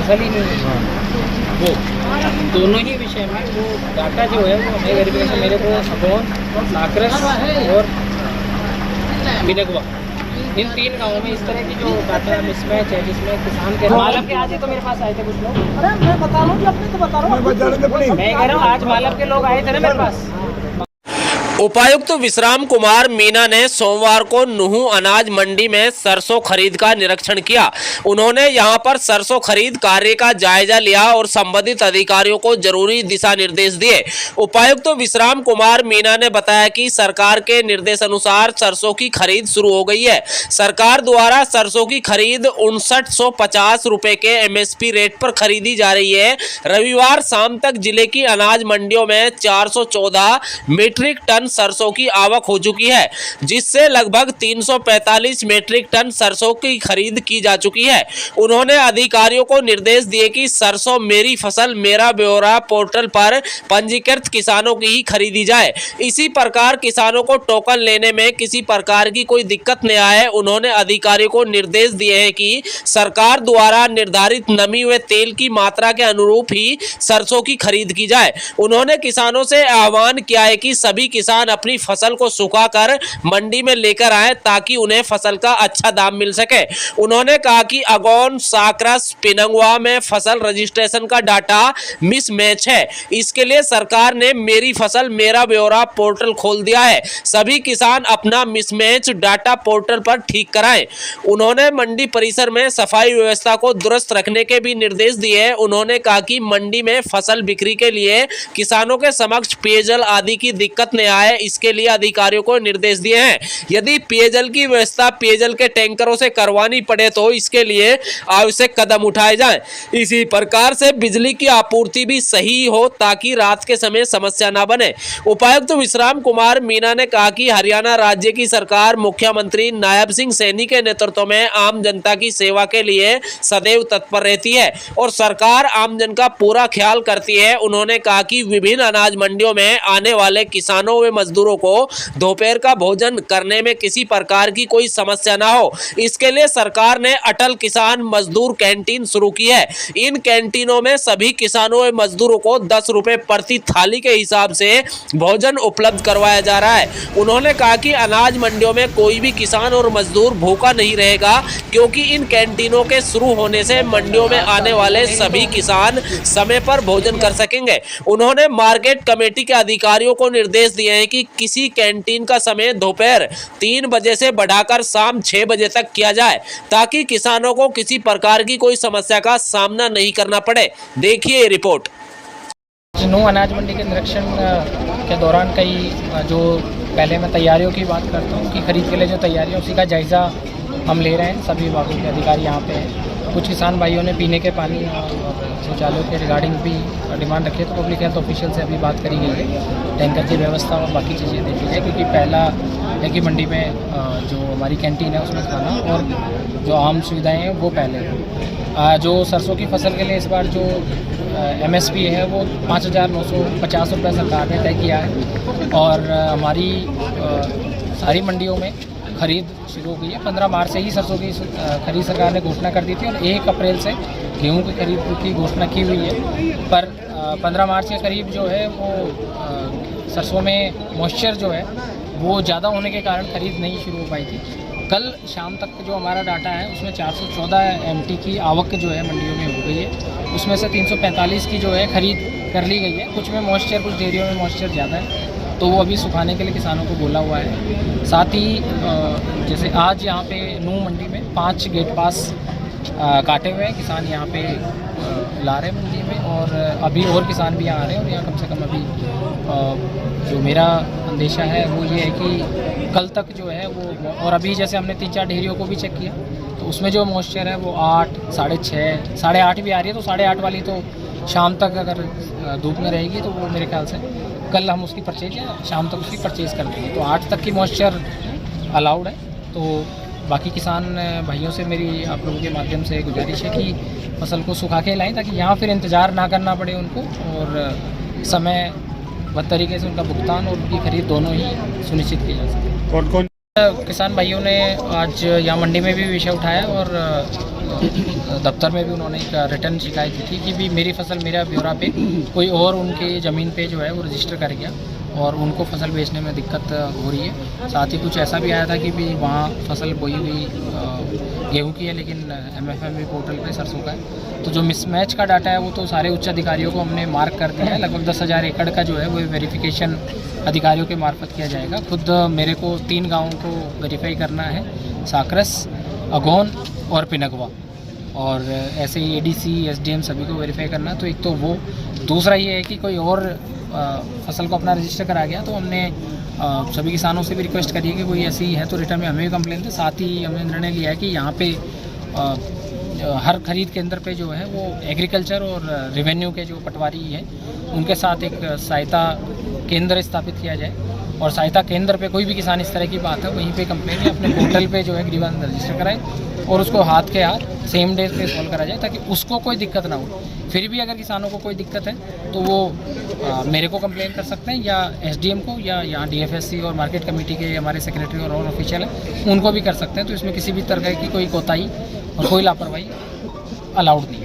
फसल ही नहीं है। वो दोनों ही विषय में वो डाटा जो है वो हमें वेरिफिकेशन मेरे को सगौन, साकरस और बिलगवा, इन 3 गाँवों में इस तरह की जो डाटा मिसमैच है, जिसमें किसान के मालव के आज ही तो मेरे पास आए थे कुछ लोग। अरे मैं बता रहा हूँ कि अपनी तो बता रहा हूँ, मैं कह रहा हूँ आज मालव के लोग आए थे ना मेरे पास। उपायुक्त विश्राम कुमार मीना ने सोमवार को नुहू अनाज मंडी में सरसों खरीद का निरीक्षण किया। उन्होंने यहां पर सरसों खरीद कार्य का जायजा लिया और संबंधित अधिकारियों को जरूरी दिशा निर्देश दिए। उपायुक्त विश्राम कुमार मीना ने बताया कि सरकार के निर्देश अनुसार सरसों की खरीद शुरू हो गई है। सरकार द्वारा सरसों की खरीद 5950 रुपए के MSP रेट पर खरीदी जा रही है। रविवार शाम तक जिले की अनाज मंडियों में 414 मीट्रिक टन सरसों की आवक हो चुकी है, जिससे लगभग 345 मीट्रिक टन सरसों की खरीद की जा चुकी है। उन्होंने अधिकारियों को निर्देश दिए कि सरसों मेरी फसल मेरा ब्यौरा पोर्टल पर पंजीकृत किसानों की ही खरीदी जाए। इसी प्रकार किसानों को टोकन लेने में किसी प्रकार की कोई दिक्कत न आए। उन्होंने अधिकारियों को निर्देश दिए हैं कि सरकार द्वारा निर्धारित नमी व तेल की मात्रा के अनुरूप ही सरसों की खरीद की जाए। उन्होंने किसानों से आह्वान किया है कि सभी किसान अपनी फसल को सुखाकर मंडी में लेकर आए ताकि उन्हें फसल का अच्छा दाम मिल सके। उन्होंने कहा कि अगौन, साकरस, पिनंगवा में फसल रजिस्ट्रेशन का डाटा मिसमैच है। इसके लिए सरकार ने मेरी फसल मेरा ब्यौरा पोर्टल खोल दिया है। सभी किसान अपना मिसमैच डाटा पोर्टल पर ठीक कराएं। उन्होंने मंडी परिसर में सफाई व्यवस्था को दुरुस्त रखने के भी निर्देश दिए। उन्होंने कहा कि मंडी में फसल बिक्री के लिए किसानों के समक्ष पेयजल आदि की दिक्कत न आए, इसके लिए अधिकारियों को निर्देश दिए हैं। यदि पेयजल की व्यवस्था पेयजल के टैंकरों से करवानी पड़े तो इसके लिए आवश्यक कदम उठाए जाएं। इसी प्रकार से बिजली की आपूर्ति भी सही हो ताकि रात के समय समस्या न बने। उपायुक्त विश्राम कुमार मीना ने कहा कि हरियाणा राज्य की सरकार मुख्यमंत्री नायब सिंह सैनी के नेतृत्व में आम जनता की सेवा के लिए सदैव तत्पर रहती है और सरकार आमजन का पूरा ख्याल करती है। उन्होंने कहा कि विभिन्न अनाज मंडियों में आने वाले किसानों व मजदूरों को दोपहर का भोजन करने में किसी प्रकार की कोई समस्या ना हो, इसके लिए सरकार ने अटल किसान मजदूर कैंटीन शुरू की है। इन कैंटीनों में सभी किसानों व मजदूरों को 10 रुपए प्रति थाली के हिसाब से भोजन उपलब्ध करवाया जा रहा है। उन्होंने कहा कि अनाज मंडियों में कोई भी किसान और मजदूर भूखा नहीं रहेगा, क्योंकि इन कैंटीनों के शुरू होने से मंडियों में आने वाले सभी किसान समय पर भोजन कर सकेंगे। उन्होंने मार्केट कमेटी के अधिकारियों को निर्देश दिए हैं कि किसी कैंटीन का समय दोपहर 3 बजे से बढ़ाकर शाम 6 बजे तक किया जाए ताकि किसानों को किसी प्रकार की कोई समस्या का सामना नहीं करना पड़े। देखिए ये रिपोर्ट। नुहू अनाज मंडी के निरीक्षण के दौरान कई जो पहले मैं तैयारियों की बात करता हूँ कि खरीद के लिए जो तैयारियाँ उसी का जायज़ा हम ले रहे हैं। सभी विभागों के अधिकारी यहाँ पे हैं। कुछ किसान भाइयों ने पीने के पानी और शौचालयों के रिगार्डिंग भी डिमांड रखी है, तो पब्लिक हेल्थ ऑफिशियल से अभी बात करी गई है। टैंकर की व्यवस्था और बाकी चीज़ें देखी जाए, क्योंकि पहला है कि मंडी में जो हमारी कैंटीन है उसमें खाना और जो आम सुविधाएँ हैं वो पहले। जो सरसों की फसल के लिए इस बार जो MSP है वो 5950 रुपये सरकार ने तय किया है और हमारी सारी मंडियों में खरीद शुरू हो गई है। 15 मार्च से ही सरसों की खरीद सरकार ने घोषणा कर दी थी और 1 अप्रैल से गेहूं की खरीद की घोषणा की हुई है। पर 15 मार्च के करीब जो है वो सरसों में मॉइस्चर जो है वो ज़्यादा होने के कारण खरीद नहीं शुरू हो पाई थी। कल शाम तक जो हमारा डाटा है उसमें 414 MT की आवक जो है मंडियों में हो गई है। उसमें से 345 की जो है खरीद कर ली गई है। कुछ में मॉइस्चर, कुछ डेयरियों में मॉइस्चर ज़्यादा है, तो वो अभी सुखाने के लिए किसानों को बोला हुआ है। साथ ही जैसे आज यहाँ पे नुहू मंडी में 5 गेट पास काटे हुए हैं किसान यहाँ पे ला रहे हैं मंडी में, और अभी और किसान भी यहाँ आ रहे हैं। और यहाँ कम से कम अभी जो मेरा अंदेशा है वो ये है कि कल तक जो है वो, और अभी जैसे हमने 3-4 डेयरियों को भी चेक किया तो उसमें जो मॉइस्चर है वो 8, 6.5, 8.5 भी आ रही है। तो 8.5 वाली तो शाम तक अगर धूप में रहेगी तो वो मेरे ख्याल से कल हम उसकी परचेज या शाम तक उसकी परचेज कर देंगे। तो 8 तक की मॉइस्चर अलाउड है। तो बाकी किसान भाइयों से मेरी आप लोगों के माध्यम से गुजारिश है कि फसल को सुखा के लाएँ ताकि यहाँ फिर इंतज़ार ना करना पड़े उनको, और समय बद तरीके से उनका भुगतान और उनकी खरीद दोनों ही सुनिश्चित की जा सके। कौन कौन किसान भाइयों ने आज यहाँ मंडी में भी विषय उठाया और दफ्तर में भी उन्होंने एक रिटर्न शिकायत दी थी कि भी मेरी फसल मेरा ब्यौरा पे कोई और उनके ज़मीन पे जो है वो रजिस्टर कर गया और उनको फसल बेचने में दिक्कत हो रही है। साथ ही कुछ ऐसा भी आया था कि भी वहाँ फसल बोई हुई गेहूँ की है लेकिन MFME पोर्टल पे सरसों का है। तो जो मिसमैच का डाटा है वो तो सारे उच्च अधिकारियों को हमने मार्क कर दिया है। लगभग 10,000 एकड़ का जो है वो वेरिफिकेशन अधिकारियों के मार्फत किया जाएगा। खुद मेरे को 3 गाँवों को वेरीफाई करना है, साकरस, अगौन और पिनगवा, और ऐसे ही ADC SDM सभी को वेरीफाई करना। तो एक तो वो, दूसरा ये है कि कोई और फसल को अपना रजिस्टर करा गया तो हमने सभी किसानों से भी रिक्वेस्ट करी है कि कोई ऐसी है तो रिटर्न में हमें भी कंप्लेन दे। साथ ही हमने निर्णय लिया है कि यहाँ पे हर खरीद केंद्र पे जो है वो एग्रीकल्चर और रेवेन्यू के जो पटवारी हैं उनके साथ एक सहायता केंद्र स्थापित किया जाए, और सहायता केंद्र पे कोई भी किसान इस तरह की बात है वहीं पे कंप्लेन या अपने पोर्टल पे जो है ग्रीवांस रजिस्टर कराए और उसको हाथ के हाथ सेम डे पे सॉल्व करा जाए ताकि उसको कोई दिक्कत ना हो। फिर भी अगर किसानों को कोई दिक्कत है तो वो मेरे को कंप्लेन कर सकते हैं या SDM को, या यहाँ DFSC और मार्केट कमेटी के हमारे सेक्रेटरी और ऑफिशियल हैं उनको भी कर सकते हैं। तो इसमें किसी भी तरह की कोई कोताही और कोई लापरवाही अलाउड नहीं है।